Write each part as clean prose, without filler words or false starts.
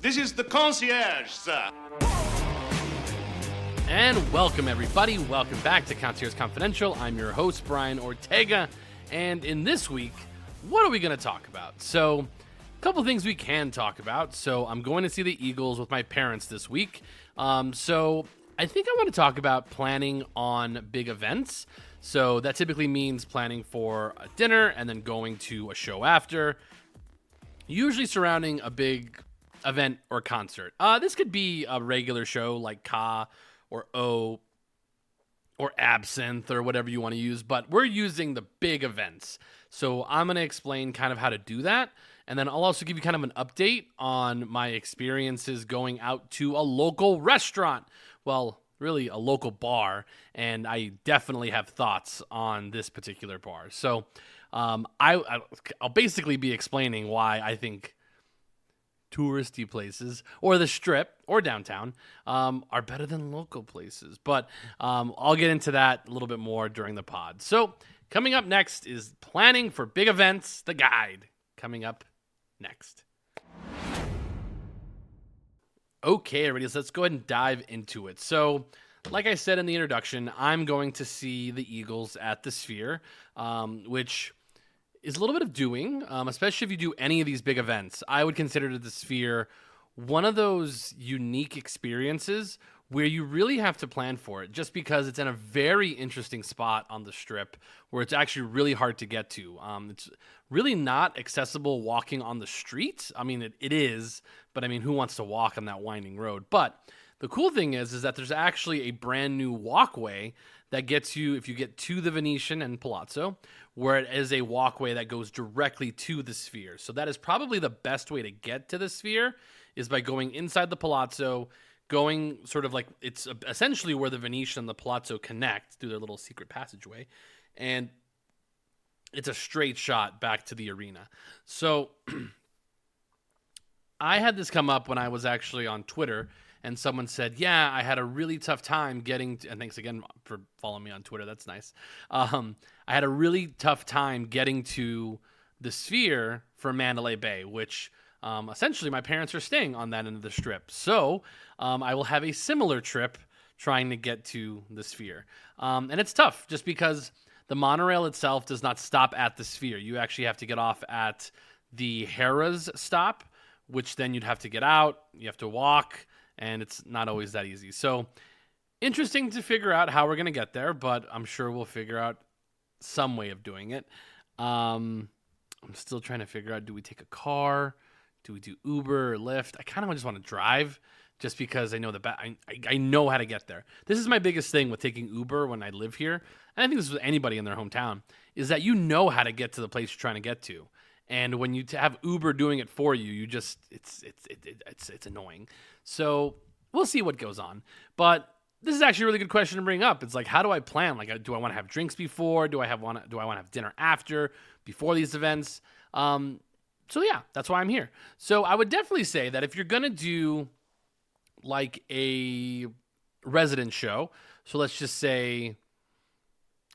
This is the concierge, sir. And welcome, everybody. Welcome back to Concierge Confidential. I'm your host, Brian Ortega. And in this week, what are we going to talk about? So, a couple things we can talk about. So, I'm going to see the Eagles with my parents this week. So, I think I want to talk about planning on big events. So, that typically means planning for a dinner and then going to a show after, usually surrounding a big event or concert. This could be a regular show like Ka or O or Absinthe or whatever you want to use, but we're using the big events. So I'm going to explain kind of how to do that, and then I'll also give you kind of an update on my experiences going out to a local restaurant. Well, really a local bar, and I definitely have thoughts on this particular bar. So I'll basically be explaining why I think touristy places or the Strip or downtown are better than local places. But I'll get into that a little bit more during the pod. So coming up next is planning for big events, the guide. Coming up next. Okay, everybody, so let's go ahead and dive into it. So like I said in the introduction, I'm going to see the Eagles at the Sphere, which is a little bit of doing, especially if you do any of these big events. I would consider the Sphere one of those unique experiences where you really have to plan for it, just because it's in a very interesting spot on the Strip where it's actually really hard to get to. It's really not accessible walking on the street. I mean, it is, but I mean, who wants to walk on that winding road? But the cool thing is that there's actually a brand new walkway that gets you, if you get to the Venetian and Palazzo, where it is a walkway that goes directly to the Sphere. So that is probably the best way to get to the Sphere, is by going inside the Palazzo, going sort of like, it's essentially where the Venetian and the Palazzo connect through their little secret passageway. And it's a straight shot back to the arena. So I had this come up when I was actually on Twitter, and someone said, yeah, I had a really tough time getting to, and thanks again for following me on Twitter. That's nice. I had a really tough time getting to the Sphere from Mandalay Bay, which essentially my parents are staying on that end of the Strip. So I will have a similar trip trying to get to the Sphere. And it's tough just because the monorail itself does not stop at the Sphere. You actually have to get off at the Harrah's stop, which then you'd have to get out. You have to walk, and it's not always that easy. So interesting to figure out how we're going to get there, but I'm sure we'll figure out some way of doing it. I'm still trying to figure out, do we take a car? Do we do Uber or Lyft? I kind of just want to drive just because I know I know how to get there. This is my biggest thing with taking Uber when I live here, and I think this is with anybody in their hometown, is that you know how to get to the place you're trying to get to. And when you have Uber doing it for you, it's annoying. So we'll see what goes on. But this is actually a really good question to bring up. It's like, how do I plan? Like, do I want to have drinks before? Do I want to have dinner after, before these events? So yeah, that's why I'm here. So I would definitely say that if you're gonna do like a resident show, so let's just say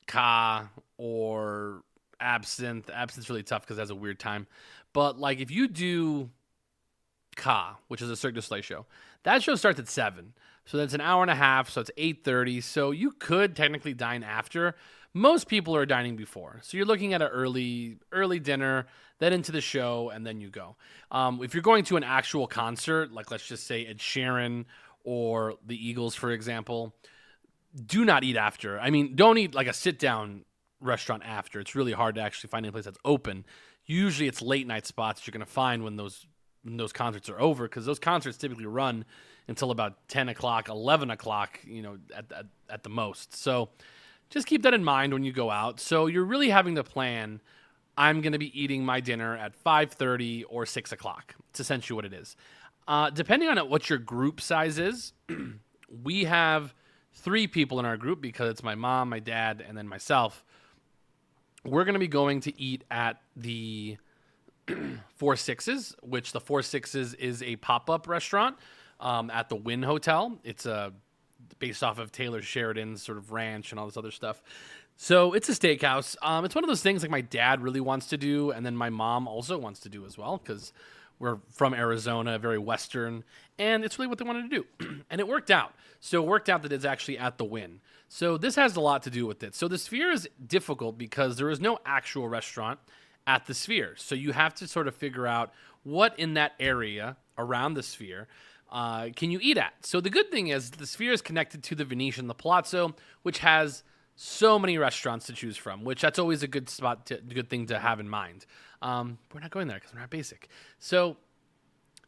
Ka or Absinthe's really tough because it has a weird time. But like if you do Ka, which is a Cirque du Soleil show, that show starts at 7. So that's an hour and a half, so it's 8:30. So you could technically dine after. Most people are dining before. So you're looking at an early dinner, then into the show, and then you go. If you're going to an actual concert, like let's just say Ed Sheeran or the Eagles, for example, do not eat after. I mean, don't eat like a sit-down restaurant after. It's really hard to actually find any place that's open. Usually it's late night spots that you're going to find when those concerts are over, because those concerts typically run until about 10 o'clock, 11 o'clock, at the most. So just keep that in mind when you go out. So you're really having to plan, I'm going to be eating my dinner at 5:30 or 6 o'clock. It's essentially what it is. Depending on what your group size is, we have 3 people in our group because it's my mom, my dad, and then myself. We're going to be going to eat at the Four Sixes, which the Four Sixes is a pop-up restaurant at the Wynn Hotel. It's based off of Taylor Sheridan's sort of ranch and all this other stuff. So it's a steakhouse. It's one of those things like my dad really wants to do, and then my mom also wants to do as well, because We're from Arizona, very Western, and it's really what they wanted to do. And it worked out. So it worked out that it's actually at the Wynn. So this has a lot to do with it. So the Sphere is difficult because there is no actual restaurant at the Sphere. So you have to sort of figure out what in that area around the Sphere can you eat at. So the good thing is the Sphere is connected to the Venetian, the Palazzo, which has so many restaurants to choose from, which that's always a good good thing to have in mind. We're not going there because we're not basic. So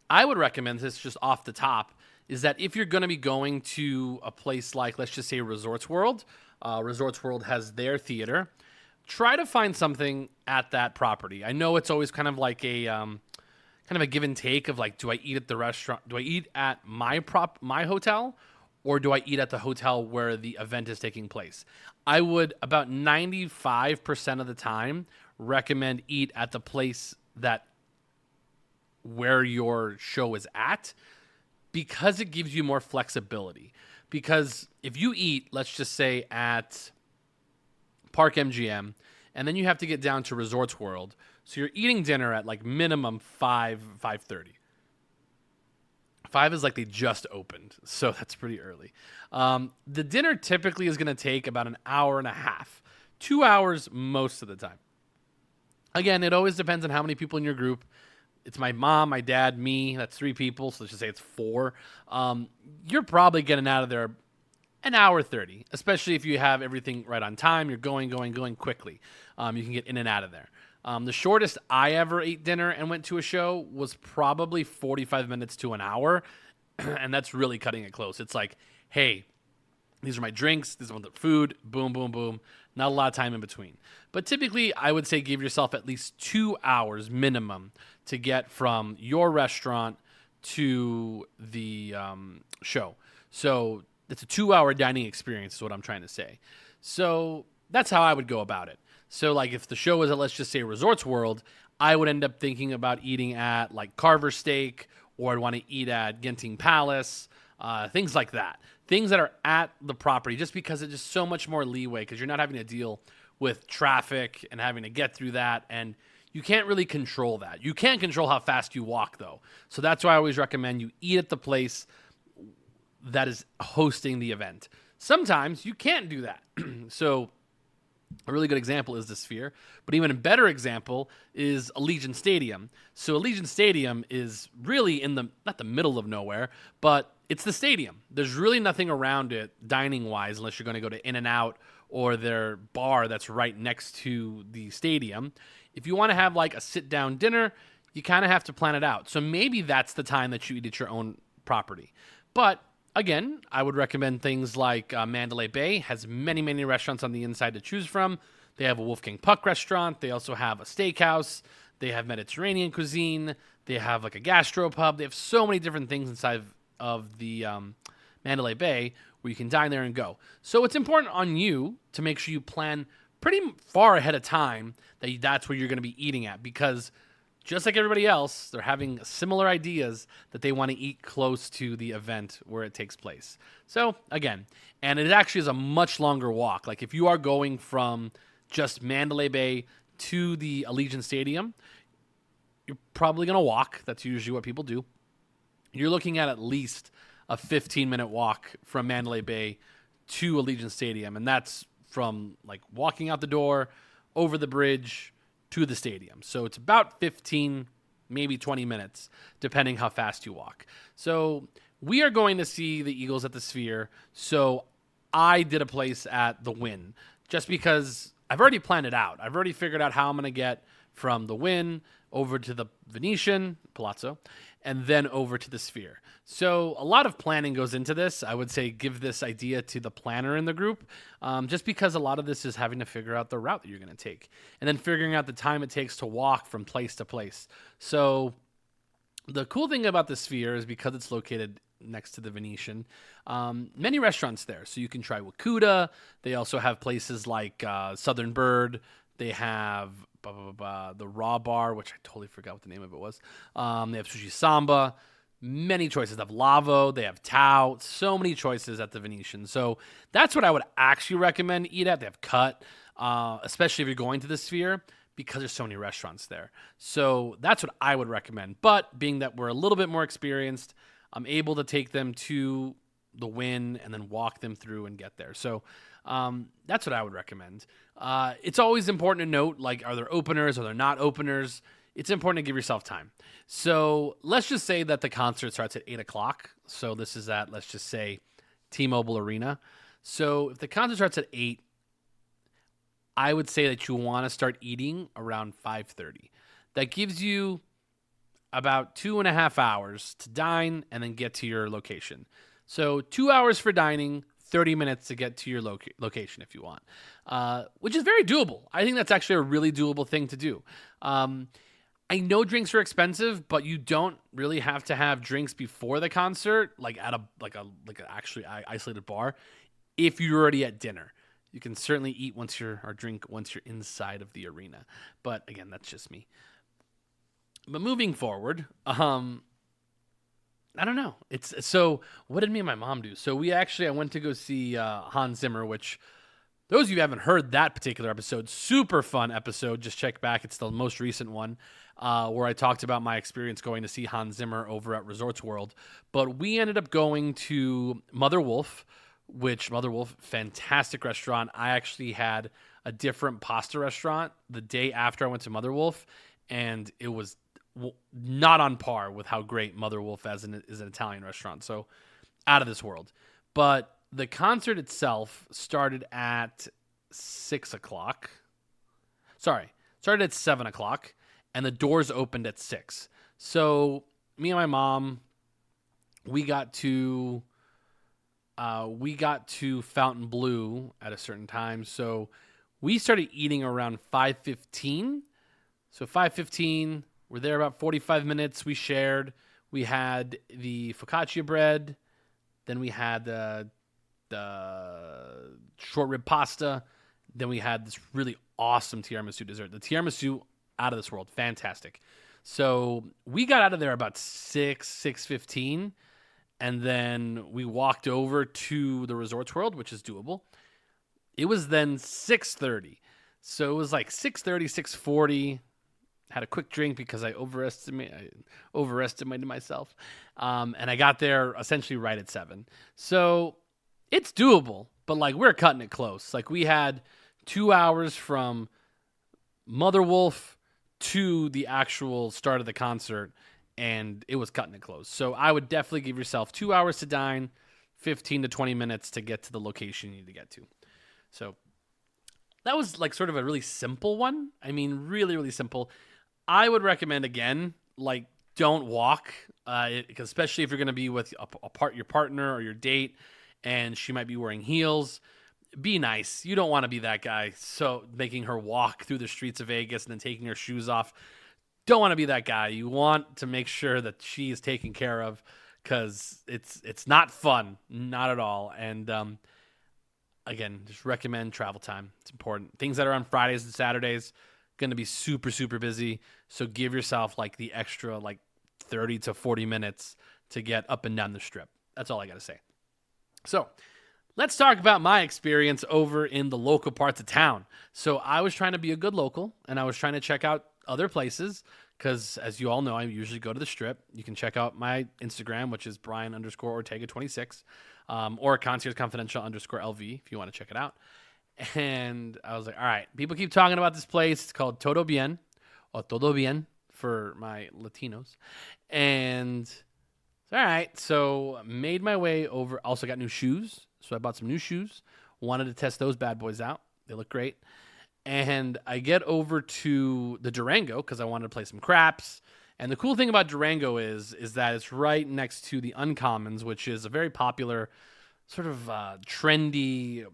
I would recommend this just off the top is that if you're going to be going to a place like, let's just say Resorts World has their theater, try to find something at that property. I know it's always kind of like a give and take of like, do I eat at the restaurant? Do I eat at my hotel, or do I eat at the hotel where the event is taking place? I would about 95% of the time recommend eat at the place where your show is at, because it gives you more flexibility. Because if you eat, let's just say at Park MGM, and then you have to get down to Resorts World, so you're eating dinner at like minimum 5:30. 5 is like they just opened, so that's pretty early. The dinner typically is going to take about an hour and a half, 2 hours most of the time. Again, it always depends on how many people in your group. It's my mom, my dad, me. That's 3 people, so let's just say it's 4. You're probably getting out of there an hour 30, especially if you have everything right on time. You're going quickly. You can get in and out of there. The shortest I ever ate dinner and went to a show was probably 45 minutes to an hour, and that's really cutting it close. It's like, hey, these are my drinks, these are the food, boom, boom, boom. Not a lot of time in between. But typically, I would say give yourself at least 2 hours minimum to get from your restaurant to the show. So it's a 2-hour dining experience is what I'm trying to say. So that's how I would go about it. So like if the show is at, let's just say Resorts World, I would end up thinking about eating at like Carver Steak, or I'd want to eat at Genting Palace, things like that. Things that are at the property, just because it's just so much more leeway, because you're not having to deal with traffic and having to get through that, and you can't really control that. You can't control how fast you walk, though. So that's why I always recommend you eat at the place that is hosting the event. Sometimes you can't do that. So a really good example is the Sphere, but even a better example is Allegiant Stadium. So Allegiant Stadium is really not the middle of nowhere, but it's the stadium. There's really nothing around it dining-wise unless you're going to go to In-N-Out or their bar that's right next to the stadium. If you want to have like a sit-down dinner, you kind of have to plan it out. So maybe that's the time that you eat at your own property. But again, I would recommend things like Mandalay Bay has many, many restaurants on the inside to choose from. They have a Wolfgang Puck restaurant. They also have a steakhouse. They have Mediterranean cuisine. They have like a gastropub. They have so many different things inside of the Mandalay Bay where you can dine there and go. So it's important on you to make sure you plan pretty far ahead of time that's where you're going to be eating at, because just like everybody else, they're having similar ideas that they want to eat close to the event where it takes place. So, again, and it actually is a much longer walk. Like, if you are going from just Mandalay Bay to the Allegiant Stadium, you're probably going to walk. That's usually what people do. You're looking at least a 15-minute walk from Mandalay Bay to Allegiant Stadium, and that's from, like, walking out the door, over the bridge, to the stadium. So it's about 15, maybe 20 minutes, depending how fast you walk. So we are going to see the Eagles at the Sphere. So I did a place at the Wynn just because I've already planned it out. I've already figured out how I'm going to get from the Wynn over to the Venetian, Palazzo, and then over to the Sphere. So a lot of planning goes into this. I would say give this idea to the planner in the group, just because a lot of this is having to figure out the route that you're going to take, and then figuring out the time it takes to walk from place to place. So the cool thing about the Sphere is because it's located next to the Venetian, many restaurants there. So you can try Wakuda. They also have places like Southern Bird. They have the Raw Bar, which I totally forgot what the name of it was. They have Sushi Samba. Many choices. They have Lavo. They have Tao. So many choices at the Venetian. So that's what I would actually recommend eat at. They have Cut, especially if you're going to the Sphere. because there's so many restaurants there. So that's what I would recommend. But being that we're a little bit more experienced, I'm able to take them to the Wynn and then walk them through and get there. So that's what I would recommend. It's always important to note, like, are there openers? Are there not openers? It's important to give yourself time. So let's just say that the concert starts at 8 o'clock. So this is at, let's just say, T-Mobile Arena. So if the concert starts at 8, I would say that you want to start eating around 5:30. That gives you about 2.5 hours to dine and then get to your location. So 2 hours for dining, 30 minutes to get to your location if you want, which is very doable. I think that's actually a really doable thing to do. I know drinks are expensive, but you don't really have to have drinks before the concert, like at a actually isolated bar. If you're already at dinner, you can certainly eat or drink once you're inside of the arena. But again, that's just me. But moving forward, I don't know. So what did me and my mom do? So I went to go see Hans Zimmer, which those of you who haven't heard that particular episode, super fun episode. Just check back. It's the most recent one where I talked about my experience going to see Hans Zimmer over at Resorts World. But we ended up going to Mother Wolf, fantastic restaurant. I actually had a different pasta restaurant the day after I went to Mother Wolf, and it was not on par with how great Mother Wolf is an Italian restaurant. So out of this world. But the concert itself started at 6 o'clock. Started at 7 o'clock, and the doors opened at 6. So me and my mom, we got to Fountain Blue at a certain time. So we started eating around 5:15. So 5:15, we're there about 45 minutes. We shared. We had the focaccia bread. Then we had the short rib pasta. Then we had this really awesome tiramisu dessert. The tiramisu, out of this world. Fantastic. So we got out of there about 6:15. And then we walked over to the Resorts World, which is doable. It was then 6:30. So it was like 6:30, 6:40. Had a quick drink because I overestimated myself. And I got there essentially right at 7. So it's doable, but like we're cutting it close. Like we had 2 hours from Mother Wolf to the actual start of the concert, and it was cutting it close. So I would definitely give yourself 2 hours to dine, 15 to 20 minutes to get to the location you need to get to. So that was like sort of a really simple one. I mean, really, really simple. I would recommend, again, like don't walk, because especially if you're going to be with your partner or your date, and she might be wearing heels. Be nice. You don't want to be that guy. So making her walk through the streets of Vegas and then taking her shoes off. Don't want to be that guy. You want to make sure that she is taken care of, because it's not fun, not at all. And again, just recommend travel time. It's important. Things that are on Fridays and Saturdays going to be super, super busy. So give yourself like the extra like 30 to 40 minutes to get up and down the strip. That's all I got to say. So let's talk about my experience over in the local parts of town. So I was trying to be a good local, and I was trying to check out other places because, as you all know, I usually go to the strip. You can check out my Instagram, which is Brian_Ortega26, or Concierge Confidential _LV if you want to check it out. And I was like, all right, people keep talking about this place. It's called Todo Bien, or Todo Bien for my Latinos. And all right, so made my way over. Also got new shoes. So I bought some new shoes. Wanted to test those bad boys out. They look great. And I get over to the Durango because I wanted to play some craps. And the cool thing about Durango is that it's right next to the Uncommons, which is a very popular sort of trendy.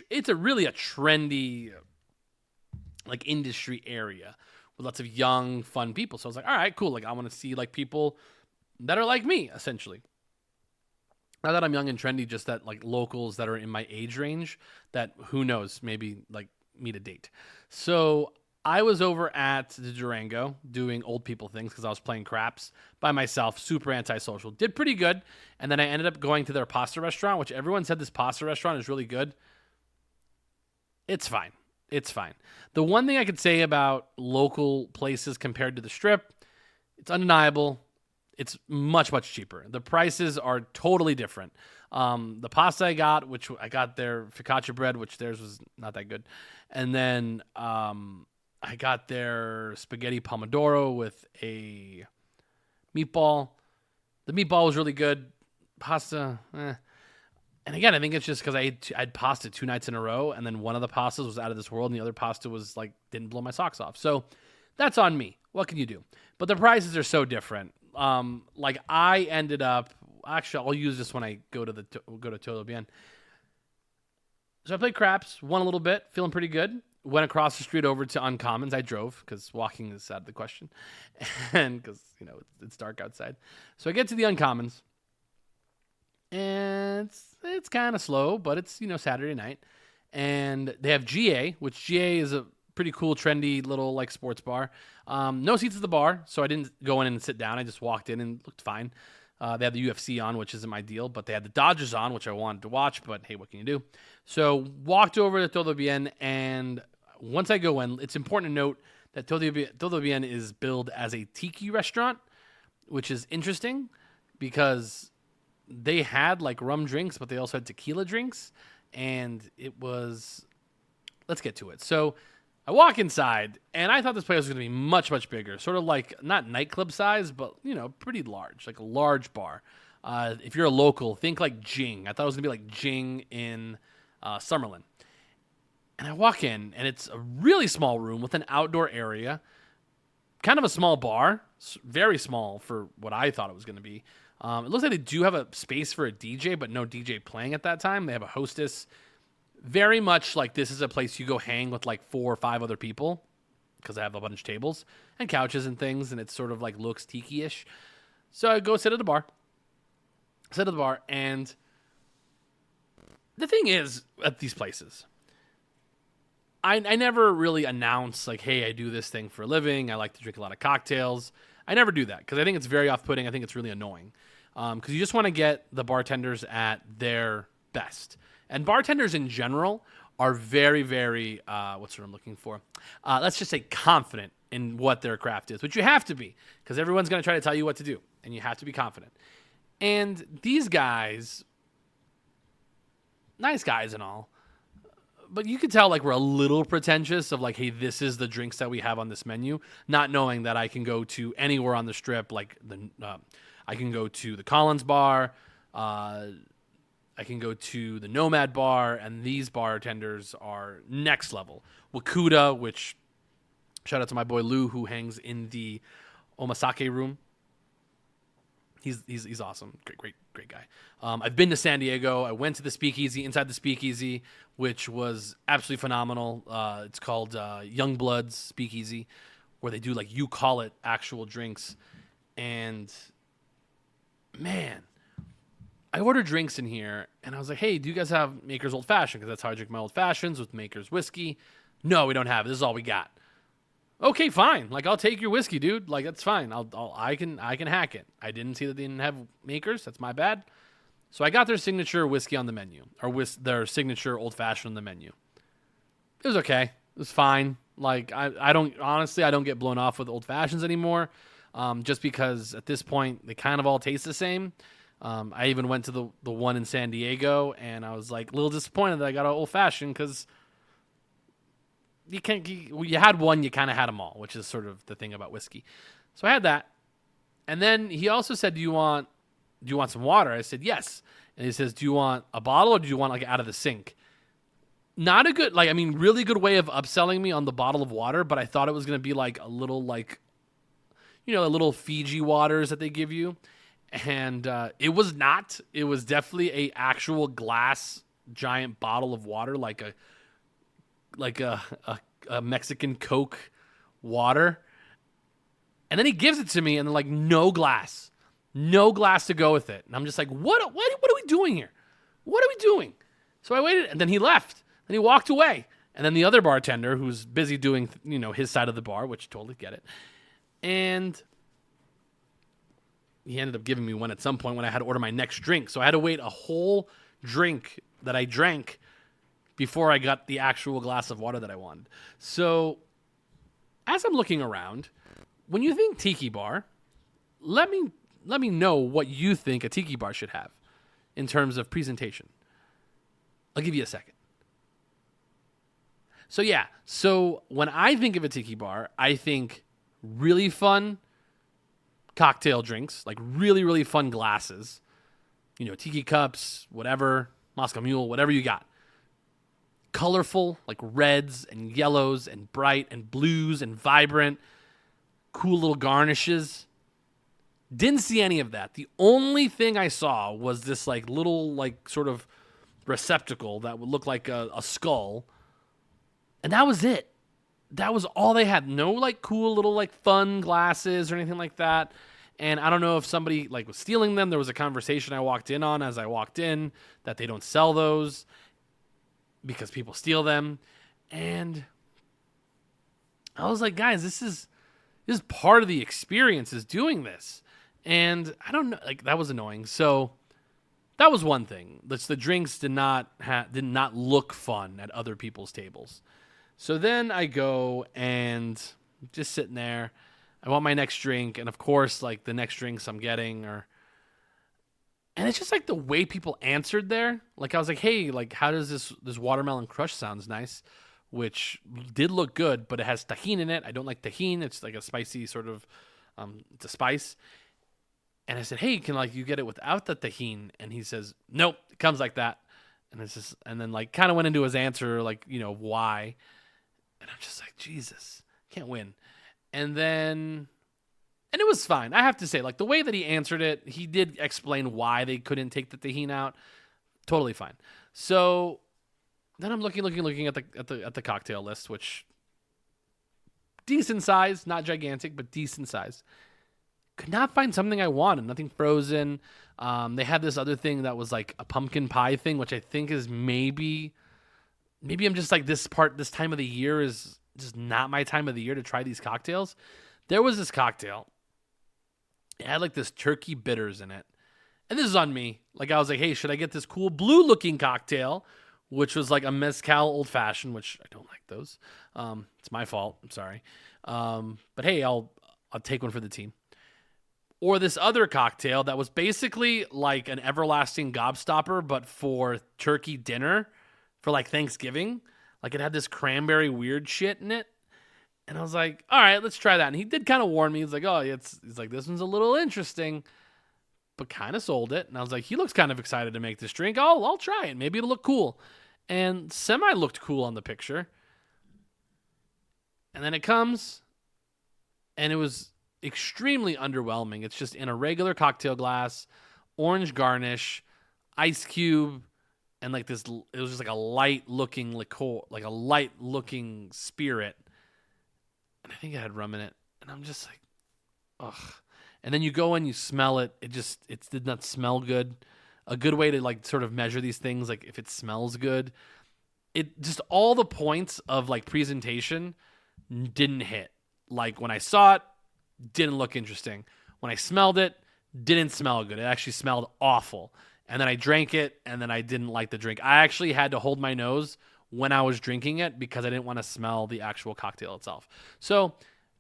It's really a trendy like industry area with lots of young, fun people. So I was like, all right, cool. Like I want to see like people that are like me, essentially. Not that I'm young and trendy, just that like locals that are in my age range that, who knows, maybe like meet a date. So I was over at the Durango doing old people things because I was playing craps by myself, super antisocial. Did pretty good. And then I ended up going to their pasta restaurant, which everyone said this pasta restaurant is really good. It's fine. It's fine. The one thing I could say about local places compared to the Strip, it's undeniable. It's much, much cheaper. The prices are totally different. The pasta I got, which I got their focaccia bread, which theirs was not that good. And then I got their spaghetti pomodoro with a meatball. The meatball was really good. Pasta, And again, I think it's just because I had pasta 2 nights in a row, and then one of the pastas was out of this world, and the other pasta was like didn't blow my socks off. So that's on me. What can you do? But the prices are so different. Like I ended up actually, I'll use this when I go to Todo Bien. So I played craps, won a little bit, feeling pretty good. Went across the street over to Uncommons. I drove because walking is out of the question, and because it's dark outside. So I get to the Uncommons, and it's kind of slow, but it's Saturday night, and they have GA, which GA is a pretty cool, trendy little like sports bar. No seats at the bar, so I didn't go in and sit down. I just walked in and looked fine. They had the UFC on, which isn't my deal, but they had the Dodgers on, which I wanted to watch, but hey, what can you do? So walked over to Todo Bien, and once I go in, it's important to note that Todo Bien is billed as a tiki restaurant, which is interesting because they had like rum drinks, but they also had tequila drinks, and it was, let's get to it. So I walk inside, and I thought this place was going to be much, much bigger, sort of like not nightclub size, but, pretty large, like a large bar. If you're a local, think like Jing. I thought it was going to be like Jing in Summerlin. And I walk in, and it's a really small room with an outdoor area, kind of a small bar, very small for what I thought it was going to be. It looks like they do have a space for a DJ, but no DJ playing at that time. They have a hostess. Very much like this is a place you go hang with like 4 or 5 other people because I have a bunch of tables and couches and things, and it sort of like looks tiki-ish. So I go sit at the bar. And the thing is, at these places, I never really announce like, hey, I do this thing for a living. I like to drink a lot of cocktails. I never do that because I think it's very off-putting. I think it's really annoying because you just want to get the bartenders at their best. And bartenders in general are very, very, what's what I'm looking for? Let's just say confident in what their craft is, which you have to be because everyone's going to try to tell you what to do, and you have to be confident. And these guys, nice guys and all, but you could tell like we're a little pretentious of like, hey, this is the drinks that we have on this menu, not knowing that I can go to anywhere on the Strip, like I can go to the Collins Bar, I can go to the Nomad Bar, and these bartenders are next level. Wakuda, which, shout out to my boy Lou, who hangs in the Omasake room. He's awesome. Great guy. I've been to San Diego. I went to the Speakeasy, inside the Speakeasy, which was absolutely phenomenal. It's called Youngblood's Speakeasy, where they do, like, you call it, actual drinks. And, man, I ordered drinks in here, and I was like, hey, do you guys have Maker's Old Fashioned? Because that's how I drink my Old Fashions, with Maker's whiskey. No, we don't have it. This is all we got. Okay, fine. Like, I'll take your whiskey, dude. Like, that's fine. I can hack it. I didn't see that they didn't have Makers. That's my bad. So I got their signature whiskey on the menu, or their signature Old Fashioned on the menu. It was okay. It was fine. Like, I don't get blown off with Old Fashions anymore, just because at this point they kind of all taste the same. I even went to the one in San Diego, and I was like a little disappointed that I got an Old Fashioned because you had one, you kind of had them all, which is sort of the thing about whiskey. So I had that, and then he also said, "Do you want some water?" I said yes, and he says, "Do you want a bottle or do you want like out of the sink?" Not a good, really good way of upselling me on the bottle of water, but I thought it was gonna be like a little a little Fiji waters that they give you. And it was not. It was definitely a actual glass giant bottle of water, like a Mexican Coke water. And then he gives it to me, and then like no glass to go with it. And I'm just like, what are we doing here? What are we doing? So I waited, and then he left, and he walked away. And then the other bartender, who's busy doing his side of the bar, which totally get it, and he ended up giving me one at some point when I had to order my next drink. So I had to wait a whole drink that I drank before I got the actual glass of water that I wanted. So as I'm looking around, when you think tiki bar, let me know what you think a tiki bar should have in terms of presentation. I'll give you a second. So when I think of a tiki bar, I think really fun cocktail drinks, like really, really fun glasses, tiki cups, whatever, Moscow Mule, whatever you got. Colorful, like reds and yellows and bright and blues and vibrant, cool little garnishes. Didn't see any of that. The only thing I saw was this like little like sort of receptacle that would look like a skull. And that was it. That was all they had. No like cool little like fun glasses or anything like that. And I don't know if somebody like was stealing them. There was a conversation I walked in on as I walked in that they don't sell those because people steal them. And I was like, guys, this is part of the experience is doing this. And I don't know, like that was annoying. So that was one thing. The drinks did not look fun at other people's tables. So then I go and just sitting there. I want my next drink, and of course, like the next drinks I'm getting and it's just like the way people answered there. Like I was like, hey, like how does this watermelon crush sounds nice, which did look good, but it has tajin in it. I don't like tajin. It's like a spicy sort of, it's a spice. And I said, hey, can like you get it without the tajin? And he says, nope, it comes like that. And then like kind of went into his answer, like, why? And I'm just like, Jesus, can't win. And it was fine. I have to say, like the way that he answered it, he did explain why they couldn't take the tajin out. Totally fine. So then I'm looking at the cocktail list, which decent size, not gigantic, but decent size. Could not find something I wanted. Nothing frozen. They had this other thing that was like a pumpkin pie thing, which I think is maybe I'm just like this time of the year is just not my time of the year to try these cocktails. There was this cocktail. It had like this turkey bitters in it. And this is on me. Like I was like, hey, should I get this cool blue looking cocktail, which was like a mezcal old fashioned, which I don't like those. It's my fault. I'm sorry. But hey, I'll take one for the team. Or this other cocktail that was basically like an everlasting gobstopper, but for turkey dinner for like Thanksgiving. Like it had this cranberry weird shit in it. And I was like, all right, let's try that. And he did kind of warn me. He's like, he's like, this one's a little interesting, but kind of sold it. And I was like, he looks kind of excited to make this drink. I'll try it. Maybe it'll look cool. And semi looked cool on the picture. And then it comes and it was extremely underwhelming. It's just in a regular cocktail glass, orange garnish, ice cube, and like this, it was just like a light looking liqueur, like a light looking spirit. And I think it had rum in it. And I'm just like, ugh. And then you go and you smell it. It did not smell good. A good way to like sort of measure these things, like if it smells good, it just all the points of like presentation didn't hit. Like when I saw it, didn't look interesting. When I smelled it, didn't smell good. It actually smelled awful. And then I drank it, and then I didn't like the drink. I actually had to hold my nose when I was drinking it because I didn't want to smell the actual cocktail itself. So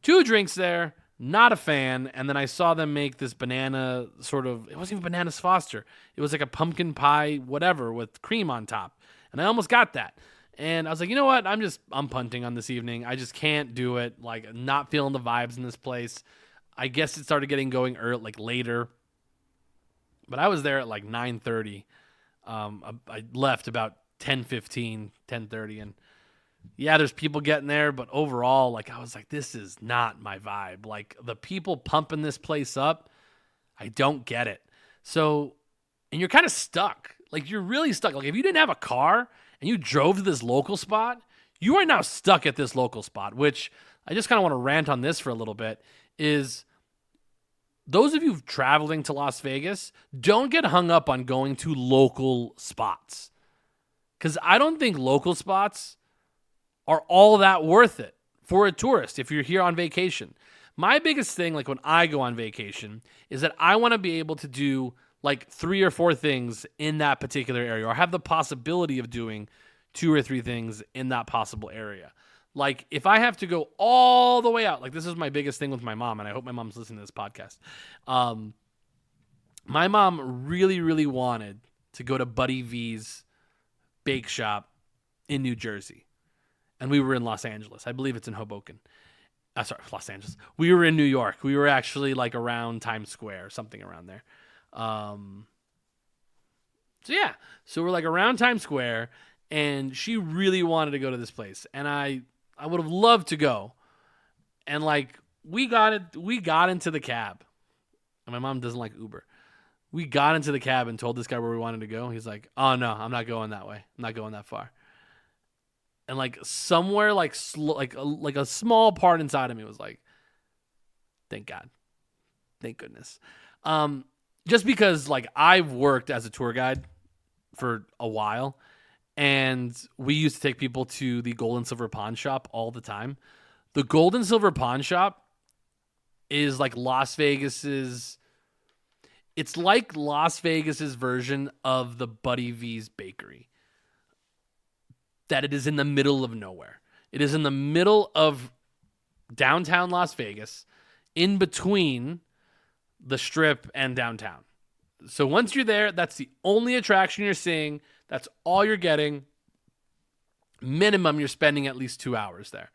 2 drinks there, not a fan. And then I saw them make this banana sort of, it wasn't even bananas Foster. It was like a pumpkin pie, whatever, with cream on top. And I almost got that. And I was like, you know what? I'm punting on this evening. I just can't do it. Like, not feeling the vibes in this place. I guess it started getting going early, like later. But I was there at like 9:30. I left about 10:15, 10:30. And yeah, there's people getting there. But overall, like, I was like, this is not my vibe. Like, the people pumping this place up, I don't get it. So, and you're kind of stuck. Like, you're really stuck. Like, if you didn't have a car and you drove to this local spot, you are now stuck at this local spot, which I just kind of want to rant on this for a little bit, is those of you traveling to Las Vegas, don't get hung up on going to local spots. Because I don't think local spots are all that worth it for a tourist if you're here on vacation. My biggest thing, like when I go on vacation, is that I want to be able to do like 3 or 4 things in that particular area, or have the possibility of doing 2 or 3 things in that possible area. Like, if I have to go all the way out, like this is my biggest thing with my mom, and I hope my mom's listening to this podcast. My mom really, really wanted to go to Buddy V's bake shop in New Jersey. And we were in Los Angeles. I believe it's in Hoboken. Sorry, Los Angeles. We were in New York. We were actually like around Times Square, something around there. So we're like around Times Square, and she really wanted to go to this place. And I would have loved to go. And like we got into the cab. And my mom doesn't like Uber. We got into the cab and told this guy where we wanted to go. He's like, "Oh no, I'm not going that way. I'm not going that far." And like somewhere like a small part inside of me was like, "Thank God, thank goodness." Just because like I've worked as a tour guide for a while, and we used to take people to the Gold and Silver Pawn Shop all the time. The Gold and Silver Pawn Shop is like Las Vegas's. It's like Las Vegas's version of the Buddy V's bakery. That it is in the middle of nowhere. It is in the middle of downtown Las Vegas, in between the Strip and downtown. So once you're there, that's the only attraction you're seeing. That's all you're getting. Minimum, you're spending at least 2 hours there.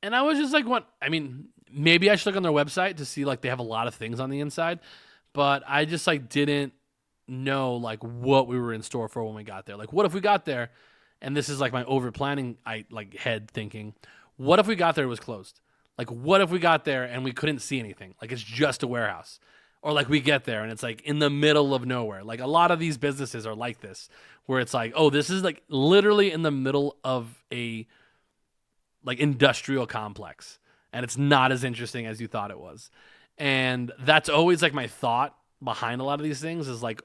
And I was just like, what? I mean, maybe I should look on their website to see like they have a lot of things on the inside, but I just like didn't know like what we were in store for when we got there. Like, what if we got there, and this is like my over planning head thinking, what if we got there, it was closed? Like, what if we got there and we couldn't see anything? Like, it's just a warehouse. Or like we get there and it's like in the middle of nowhere. Like a lot of these businesses are like this, where it's like, oh, this is like literally in the middle of a like industrial complex, and it's not as interesting as you thought it was. And that's always like my thought behind a lot of these things is like,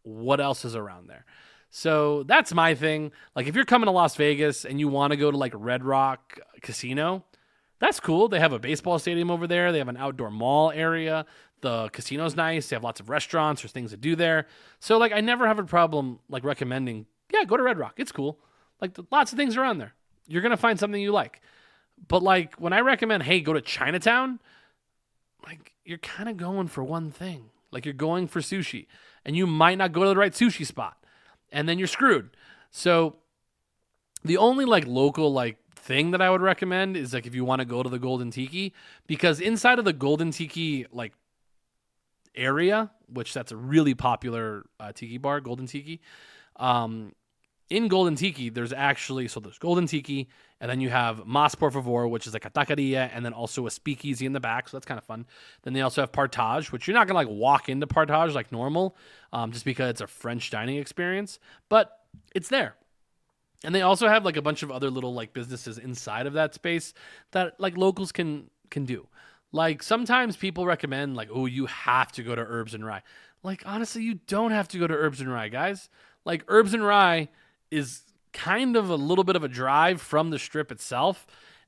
what else is around there? So that's my thing. Like if you're coming to Las Vegas and you want to go to like Red Rock Casino, that's cool. They have a baseball stadium over there. They have an outdoor mall area. The casino's nice. They have lots of restaurants. There's things to do there. So like I never have a problem like recommending, yeah, go to Red Rock. It's cool. Like lots of things around there. You're going to find something you like. But like when I recommend, hey, go to Chinatown, like you're kind of going for one thing. Like you're going for sushi, and you might not go to the right sushi spot, and then you're screwed. So the only like local like thing that I would recommend is like if you want to go to the Golden Tiki, because inside of the Golden Tiki like area, which that's a really popular tiki bar, Golden Tiki. In Golden Tiki, there's Golden Tiki, and then you have Mas Por Favor, which is like a taqueria, and then also a speakeasy in the back, so that's kind of fun. Then they also have Partage, which you're not going to like walk into Partage like normal, just because it's a French dining experience, but it's there. And they also have like a bunch of other little like businesses inside of that space that like locals can do. Like sometimes people recommend like, oh, you have to go to Herbs and Rye. Like honestly, you don't have to go to Herbs and Rye, guys. Like Herbs and Rye is kind of a little bit of a drive from the Strip itself.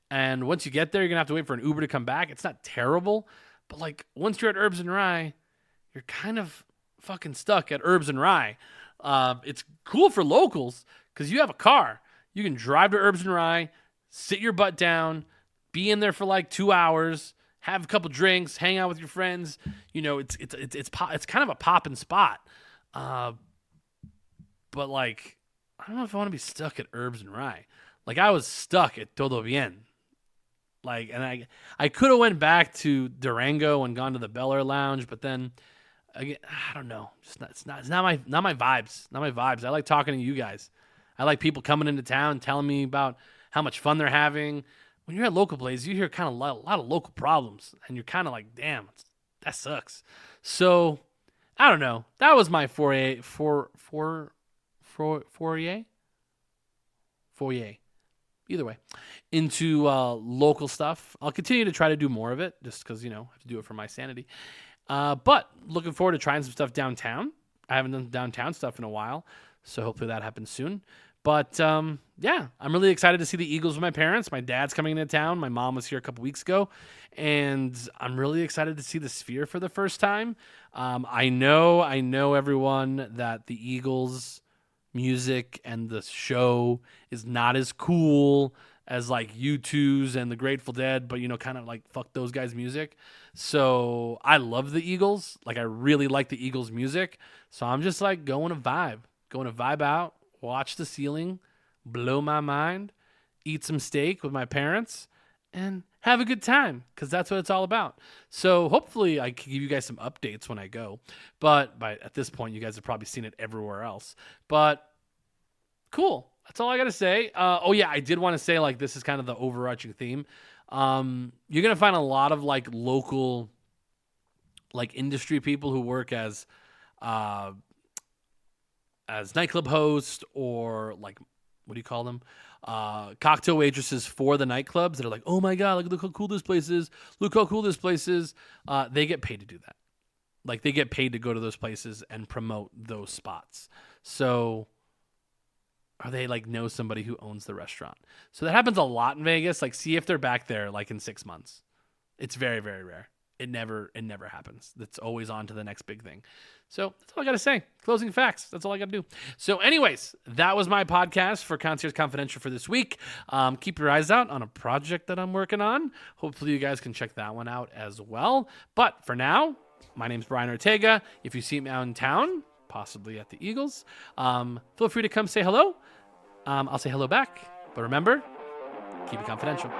And once you get there, you're going to have to wait for an Uber to come back. It's not terrible. But like once you're at Herbs and Rye, you're kind of fucking stuck at Herbs and Rye. It's cool for locals because you have a car. You can drive to Herbs and Rye, sit your butt down, be in there for like 2 hours, have a couple drinks, hang out with your friends. You know, it's kind of a poppin' spot. But like, I don't know if I want to be stuck at Herbs and Rye. Like I was stuck at Todo Bien. Like, and I could have went back to Durango and gone to the Bel Air Lounge, but then again, I don't know. It's not my vibes. Not my vibes. I like talking to you guys. I like people coming into town telling me about how much fun they're having. When you're at local places, you hear kind of a lot of local problems, and you're kind of like, damn, that sucks. So I don't know. That was my foray. Either way, into local stuff. I'll continue to try to do more of it, just because I have to do it for my sanity. But looking forward to trying some stuff downtown. I haven't done downtown stuff in a while, so hopefully that happens soon. But yeah, I'm really excited to see the Eagles with my parents. My dad's coming into town. My mom was here a couple weeks ago, and I'm really excited to see the Sphere for the first time. I know everyone that the Eagles music and the show is not as cool as like U2's and the Grateful Dead, but kind of like fuck those guys' music. So I love the Eagles. Like I really like the Eagles' music. So I'm just like going to vibe out, watch the ceiling, blow my mind, eat some steak with my parents, and have a good time, because that's what it's all about. So hopefully I can give you guys some updates when I go. But at this point, you guys have probably seen it everywhere else. But cool. That's all I got to say. Oh, yeah, I did want to say, like, this is kind of the overarching theme. You're going to find a lot of, like, local, like, industry people who work as nightclub hosts, or, like, what do you call them? Cocktail waitresses for the nightclubs that are like, oh my God, like, look how cool this place is. Look how cool this place is. They get paid to do that. Like, they get paid to go to those places and promote those spots. So, or they like know somebody who owns the restaurant. So that happens a lot in Vegas. Like, see if they're back there like in 6 months. It's very, very rare. It never happens. It's always on to the next big thing. So that's all I got to say. Closing facts. That's all I got to do. So anyways, that was my podcast for Concierge Confidential for this week. Keep your eyes out on a project that I'm working on. Hopefully you guys can check that one out as well. But for now, my name's Brian Ortega. If you see me out in town, possibly at the Eagles, feel free to come say hello. I'll say hello back. But remember, keep it confidential.